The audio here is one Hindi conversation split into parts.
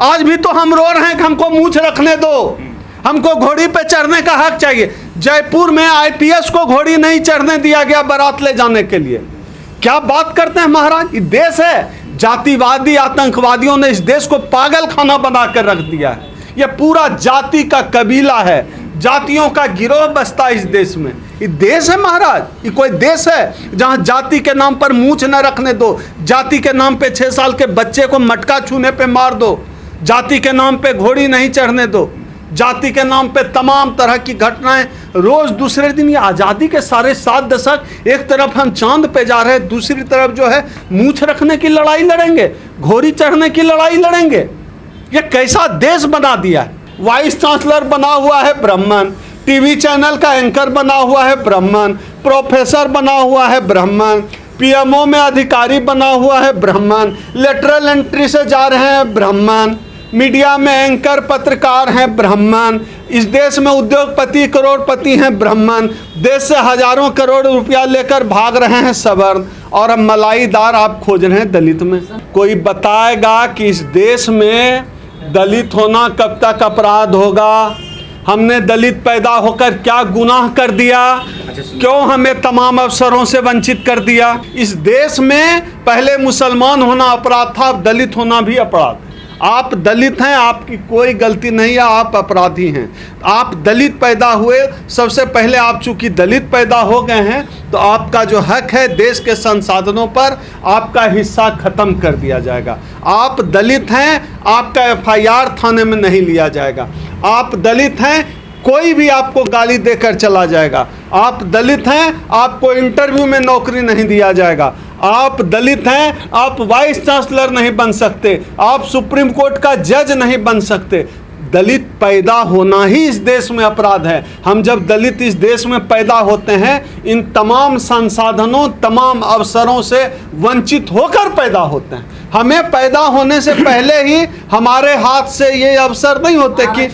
आज भी तो हम रो रहे हैं कि हमको मूंछ रखने दो, हमको घोड़ी पे चढ़ने का हक चाहिए। जयपुर में आईपीएस को घोड़ी नहीं चढ़ने दिया गया बारात ले जाने के लिए। क्या बात करते हैं महाराज, ये देश है। जातिवादी आतंकवादियों ने इस देश को पागल खाना बना कर रख दिया है। ये पूरा जाति का कबीला है, जातियों का गिरोह बसता है इस देश में। ये देश है महाराज, ये कोई देश है जहां जाति के नाम पर मूंछ न रखने दो, जाति के नाम पे 6 साल के बच्चे को मटका छूने पे मार दो, जाति के नाम पे घोड़ी नहीं चढ़ने दो, जाति के नाम पे तमाम तरह की घटनाएं रोज दूसरे दिन। ये आज़ादी के सारे 7 दशक, एक तरफ हम चांद पे जा रहे हैं, दूसरी तरफ जो है मूंछ रखने की लड़ाई लड़ेंगे, घोड़ी चढ़ने की लड़ाई लड़ेंगे। ये कैसा देश बना दिया है। वाइस चांसलर बना हुआ है ब्राह्मण, टीवी चैनल का एंकर बना हुआ है ब्राह्मण, प्रोफेसर बना हुआ है ब्राह्मण, पीएमओ में अधिकारी बना हुआ है ब्राह्मण, लेटरल एंट्री से जा रहे हैं ब्राह्मण, मीडिया में एंकर पत्रकार हैं ब्राह्मण, इस देश में उद्योगपति करोड़पति हैं ब्राह्मण, देश से हजारों करोड़ रुपया लेकर भाग रहे हैं सवर्ण, और अब मलाईदार आप खोज रहे हैं दलित में। कोई बताएगा कि इस देश में दलित होना कब तक अपराध होगा? हमने दलित पैदा होकर क्या गुनाह कर दिया? क्यों हमें तमाम अवसरों से वंचित कर दिया? इस देश में पहले मुसलमान होना अपराध था, अब दलित होना भी अपराध। आप दलित हैं, आपकी कोई गलती नहीं है, आप अपराधी हैं। आप दलित पैदा हुए, सबसे पहले आप चूंकि दलित पैदा हो गए हैं तो आपका जो हक है देश के संसाधनों पर, आपका हिस्सा खत्म कर दिया जाएगा। आप दलित हैं, आपका एफआईआर थाने में नहीं लिया जाएगा। आप दलित हैं, कोई भी आपको गाली देकर चला जाएगा। आप दलित हैं, आपको इंटरव्यू में नौकरी नहीं दिया जाएगा। आप दलित हैं, आप वाइस चांसलर नहीं बन सकते, आप सुप्रीम कोर्ट का जज नहीं बन सकते। दलित पैदा होना ही इस देश में अपराध है। हम जब दलित इस देश में पैदा होते हैं, इन तमाम संसाधनों, तमाम अवसरों से वंचित होकर पैदा होते हैं। हमें पैदा होने से पहले ही हमारे हाथ से ये अवसर नहीं होते कि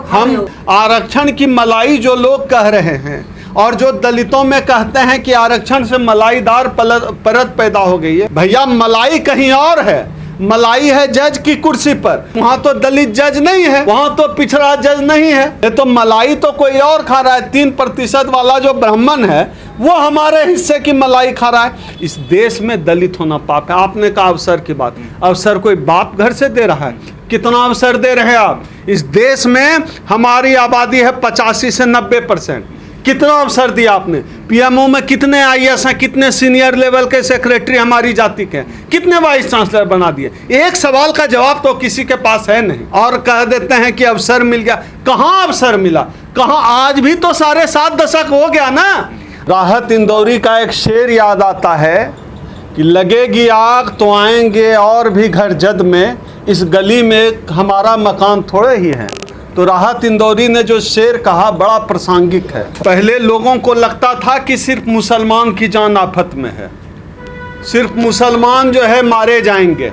हम आरक्षण की मलाई जो लोग कह रहे हैं और जो दलितों में कहते हैं कि आरक्षण से मलाईदार परत पैदा हो गई है। भैया मलाई कहीं और है, मलाई है जज की कुर्सी पर, वहां तो दलित जज नहीं है, वहां तो पिछड़ा जज नहीं है। ये तो मलाई तो कोई और खा रहा है। 3% वाला जो ब्राह्मण है वो हमारे हिस्से की मलाई खा रहा है। इस देश में दलित होना पाप है। आपने कहा अवसर की बात, अवसर कोई बाप घर से दे रहा है? कितना अवसर दे रहे हैं आप? इस देश में हमारी आबादी है 85 से 90%। कितना अवसर दिया आपने? पीएमओ में कितने आईएएस हैं, कितने सीनियर लेवल के सेक्रेटरी हमारी जाति के हैं, कितने वाइस चांसलर बना दिए? एक सवाल का जवाब तो किसी के पास है नहीं, और कह देते हैं कि अवसर मिल गया। कहाँ अवसर मिला? कहाँ? आज भी तो साढ़े 7 दशक हो गया ना। राहत इंदौरी का एक शेर याद आता है कि लगेगी आग तो आएंगे और भी घर जद में, इस गली में हमारा मकान थोड़े ही है। तो राहत इंदौरी ने जो शेर कहा बड़ा प्रासंगिक है। पहले लोगों को लगता था कि सिर्फ मुसलमान की जान आफत में है, सिर्फ मुसलमान जो है मारे जाएंगे,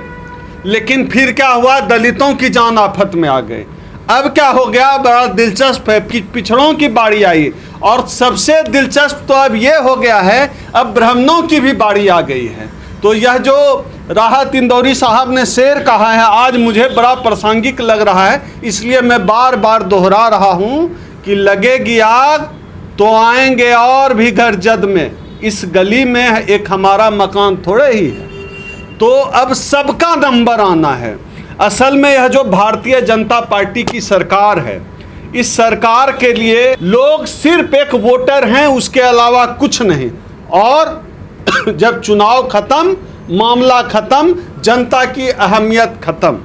लेकिन फिर क्या हुआ? दलितों की जान आफत में आ गई। अब क्या हो गया? बड़ा दिलचस्प है कि पिछड़ों की बारी आई, और सबसे दिलचस्प तो अब ये हो गया है अब ब्राह्मणों की भी बारी आ गई है। तो यह जो राहत इंदौरी साहब ने शेर कहा है आज मुझे बड़ा प्रासंगिक लग रहा है, इसलिए मैं बार बार दोहरा रहा हूँ कि लगेगी आग तो आएंगे और भी घर जद में, इस गली में एक हमारा मकान थोड़े ही है। तो अब सबका नंबर आना है। असल में यह जो भारतीय जनता पार्टी की सरकार है, इस सरकार के लिए लोग सिर्फ एक वोटर हैं, उसके अलावा कुछ नहीं। और जब चुनाव खत्म, मामला खत्म, जनता की अहमियत खत्म।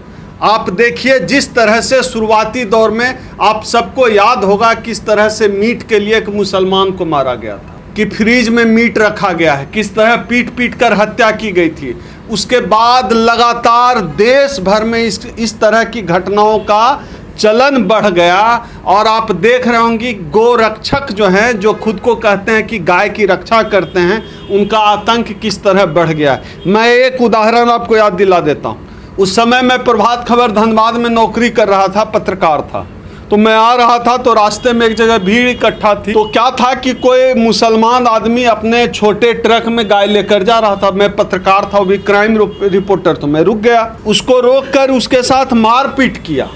आप देखिए जिस तरह से शुरुआती दौर में आप सबको याद होगा किस तरह से मीट के लिए एक मुसलमान को मारा गया था, कि फ्रीज में मीट रखा गया है, किस तरह पीट पीट कर हत्या की गई थी। उसके बाद लगातार देश भर में इस तरह की घटनाओं का चलन बढ़ गया। और आप देख रहे होंगे गोरक्षक जो हैं, जो खुद को कहते हैं कि गाय की रक्षा करते हैं, उनका आतंक किस तरह बढ़ गया है। मैं एक उदाहरण आपको याद दिला देता हूँ। उस समय मैं प्रभात खबर धनबाद में नौकरी कर रहा था, पत्रकार था। तो मैं आ रहा था तो रास्ते में एक जगह भीड़ इकट्ठा थी। तो क्या था कि कोई मुसलमान आदमी अपने छोटे ट्रक में गाय लेकर जा रहा था। मैं पत्रकार था, भी क्राइम रिपोर्टर, तो मैं रुक गया। उसको रोक कर उसके साथ मारपीट किया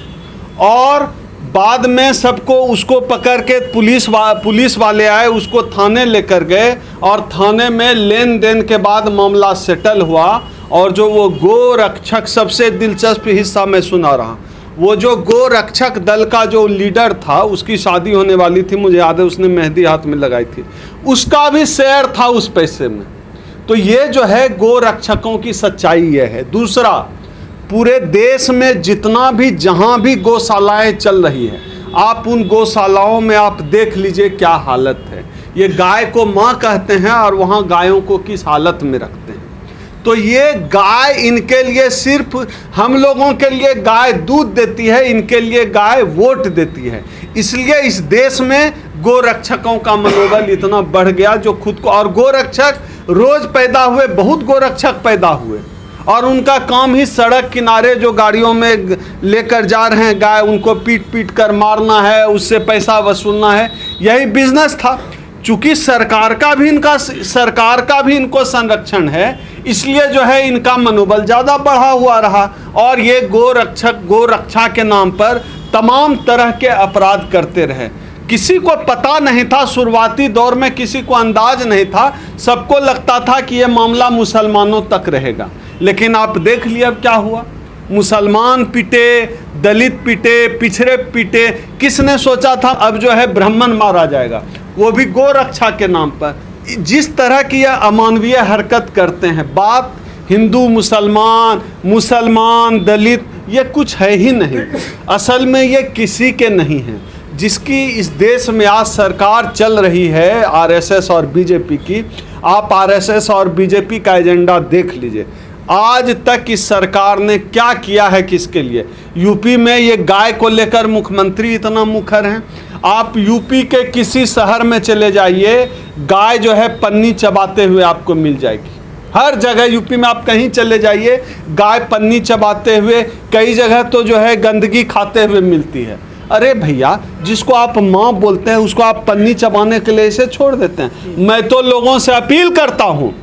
और बाद में सबको उसको पकड़ के पुलिस वाले आए, उसको थाने लेकर गए और थाने में लेन देन के बाद मामला सेटल हुआ। और जो वो गोरक्षक, सबसे दिलचस्प हिस्सा मैं सुना रहा, वो जो गोरक्षक दल का जो लीडर था, उसकी शादी होने वाली थी, मुझे याद है, उसने मेहंदी हाथ में लगाई थी, उसका भी शेयर था उस पैसे में। तो ये जो है गोरक्षकों की सच्चाई ये है। दूसरा, पूरे देश में जितना भी, जहाँ भी गौशालाएं चल रही है, आप उन गौशालाओं में आप देख लीजिए क्या हालत है। ये गाय को माँ कहते हैं और वहाँ गायों को किस हालत में रखते हैं। तो ये गाय इनके लिए, सिर्फ हम लोगों के लिए गाय दूध देती है, इनके लिए गाय वोट देती है। इसलिए इस देश में गोरक्षकों का मनोबल इतना बढ़ गया जो खुद को, और गोरक्षक रोज पैदा हुए, बहुत गोरक्षक पैदा हुए और उनका काम ही सड़क किनारे जो गाड़ियों में लेकर जा रहे हैं गाय, उनको पीट पीट कर मारना है, उससे पैसा वसूलना है, यही बिजनेस था। चूंकि सरकार का भी इनको संरक्षण है, इसलिए जो है इनका मनोबल ज़्यादा बढ़ा हुआ रहा। और ये गोरक्षा के नाम पर तमाम तरह के अपराध करते रहे। किसी को पता नहीं था, शुरुआती दौर में किसी को अंदाज नहीं था, सबको लगता था कि ये मामला मुसलमानों तक रहेगा। लेकिन आप देख लिए अब क्या हुआ, मुसलमान पिटे, दलित पिटे, पिछड़े पिटे। किसने सोचा था अब जो है ब्राह्मण मारा जाएगा, वो भी गोरक्षा के नाम पर। जिस तरह की यह अमानवीय हरकत करते हैं, बात हिंदू मुसलमान दलित ये कुछ है ही नहीं। असल में ये किसी के नहीं है। जिसकी इस देश में आज सरकार चल रही है, आरएसएस और बीजेपी की, आप आरएसएस और बीजेपी का एजेंडा देख लीजिए। आज तक इस सरकार ने क्या किया है किसके लिए। यूपी में ये गाय को लेकर मुख्यमंत्री इतना मुखर हैं। आप यूपी के किसी शहर में चले जाइए, गाय जो है पन्नी चबाते हुए आपको मिल जाएगी। हर जगह यूपी में आप कहीं चले जाइए, गाय पन्नी चबाते हुए, कई जगह तो जो है गंदगी खाते हुए मिलती है। अरे भैया, जिसको आप माँ बोलते हैं उसको आप पन्नी चबाने के लिए इसे छोड़ देते हैं। मैं तो लोगों से अपील करता हूँ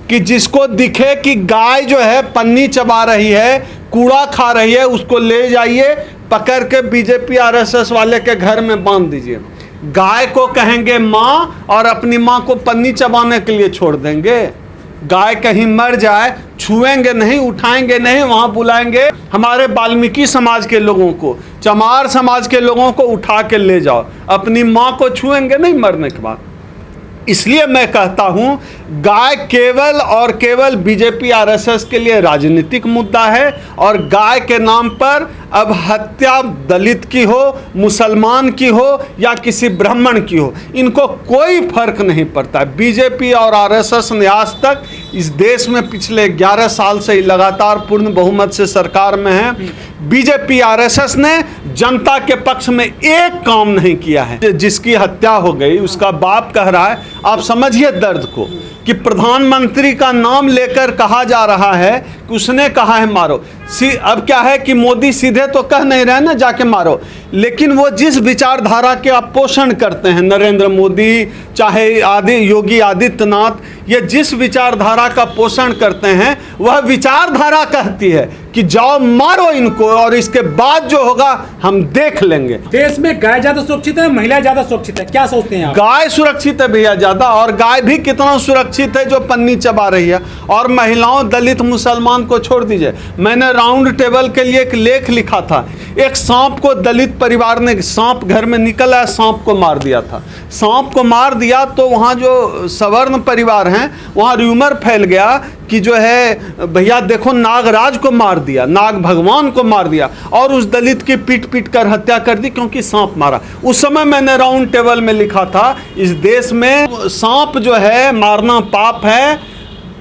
कि जिसको दिखे कि गाय जो है पन्नी चबा रही है, कूड़ा खा रही है, उसको ले जाइए, पकड़ के बीजेपी आरएसएस वाले के घर में बांध दीजिए। गाय को कहेंगे माँ और अपनी माँ को पन्नी चबाने के लिए छोड़ देंगे। गाय कहीं मर जाए, छुएंगे नहीं, उठाएंगे नहीं, वहाँ बुलाएंगे हमारे वाल्मीकि समाज के लोगों को, चमार समाज के लोगों को उठा के ले जाओ। अपनी माँ को छुएंगे नहीं मरने के बाद। इसलिए मैं कहता हूं, गाय केवल और केवल बीजेपी आरएसएस के लिए राजनीतिक मुद्दा है। और गाय के नाम पर अब हत्या दलित की हो, मुसलमान की हो या किसी ब्राह्मण की हो, इनको कोई फर्क नहीं पड़ता। बीजेपी और आरएसएस ने आज तक इस देश में पिछले 11 साल से लगातार पूर्ण बहुमत से सरकार में है। बीजेपी आरएसएस ने जनता के पक्ष में एक काम नहीं किया है। जिसकी हत्या हो गई उसका बाप कह रहा है, आप समझिए दर्द को, कि प्रधानमंत्री का नाम लेकर कहा जा रहा है कि उसने कहा है मारो। अब क्या है कि मोदी सीधे तो कह नहीं रहे ना जाके मारो, लेकिन वो जिस विचारधारा के आप पोषण करते हैं, नरेंद्र मोदी चाहे योगी आदित्यनाथ, ये जिस विचारधारा का पोषण करते हैं, वह विचारधारा कहती है कि जाओ मारो इनको और इसके बाद जो होगा हम देख लेंगे। देश में गाय ज्यादा सुरक्षित है, महिला ज्यादा सुरक्षित है, क्या सोचते हैं आप? गाय सुरक्षित है भैया ज्यादा, और गाय भी कितना सुरक्षित है जो पन्नी चबा रही है। और महिलाओं, दलित, मुसलमान को छोड़ दीजिए। मैंने राउंड टेबल के लिए एक लेख लिखा था। एक सांप को दलित परिवार ने, सांप घर में निकल आया, सांप को मार दिया था। सांप को मार दिया तो वहाँ जो सवर्ण परिवार हैं वहाँ र्यूमर फैल गया कि जो है भैया देखो नागराज को मार दिया, नाग भगवान को मार दिया, और उस दलित की पीट पीट कर हत्या कर दी क्योंकि सांप मारा। उस समय मैंने राउंड टेबल में लिखा था, इस देश में सांप जो है मारना पाप है,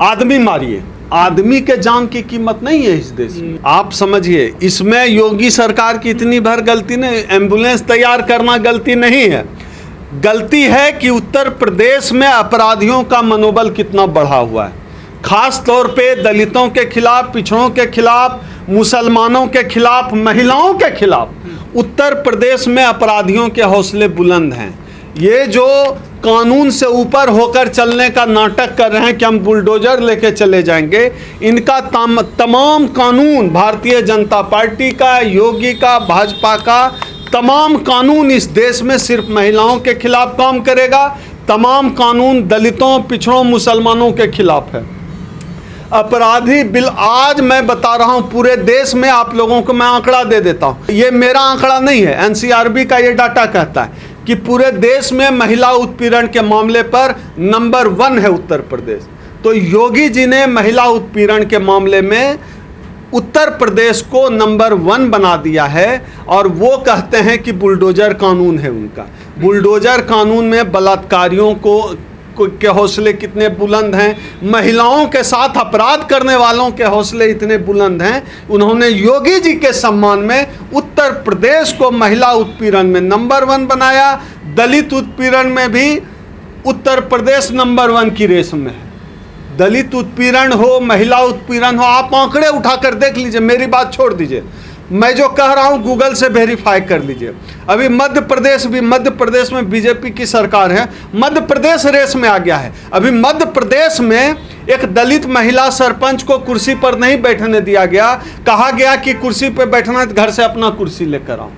आदमी मारिए। आदमी के जान की कीमत नहीं है इस देश में। आप समझिए, इसमें योगी सरकार की इतनी भर गलती नहीं। एम्बुलेंस तैयार करना गलती नहीं है, गलती है कि उत्तर प्रदेश में अपराधियों का मनोबल कितना बढ़ा हुआ है, खास तौर पे दलितों के खिलाफ, पिछड़ों के खिलाफ, मुसलमानों के खिलाफ, महिलाओं के खिलाफ। उत्तर प्रदेश में अपराधियों के हौसले बुलंद हैं। ये जो कानून से ऊपर होकर चलने का नाटक कर रहे हैं कि हम बुलडोजर लेके चले जाएंगे, इनका तमाम कानून, भारतीय जनता पार्टी का, योगी का, भाजपा का तमाम कानून इस देश में सिर्फ महिलाओं के खिलाफ काम करेगा। तमाम कानून दलितों, पिछड़ों, मुसलमानों के खिलाफ है। अपराधी बिल, आज मैं बता रहा हूं पूरे देश में, आप लोगों को मैं आंकड़ा दे देता हूं, ये मेरा आंकड़ा नहीं है, एनसीआरबी का ये डाटा कहता है कि पूरे देश में महिला उत्पीड़न के मामले पर नंबर 1 है उत्तर प्रदेश। तो योगी जी ने महिला उत्पीड़न के मामले में उत्तर प्रदेश को नंबर 1 बना दिया है और वो कहते हैं कि बुलडोजर कानून है उनका। बुलडोजर कानून में बलात्कारियों के हौसले कितने बुलंद हैं, महिलाओं के साथ अपराध करने वालों के हौसले इतने बुलंद हैं। उन्होंने योगी जी के सम्मान में उत्तर प्रदेश को महिला उत्पीड़न में नंबर 1 बनाया। दलित उत्पीड़न में भी उत्तर प्रदेश नंबर 1 की रेस में है। दलित उत्पीड़न हो, महिला उत्पीड़न हो, आप आंकड़े उठाकर देख लीजिए, मेरी बात छोड़ दीजिए, मैं जो कह रहा हूं गूगल से वेरीफाई कर लीजिए। अभी मध्य प्रदेश में बीजेपी की सरकार है, मध्य प्रदेश रेस में आ गया है। अभी मध्य प्रदेश में एक दलित महिला सरपंच को कुर्सी पर नहीं बैठने दिया गया, कहा गया कि कुर्सी पर बैठना है तो घर से अपना कुर्सी लेकर आओ।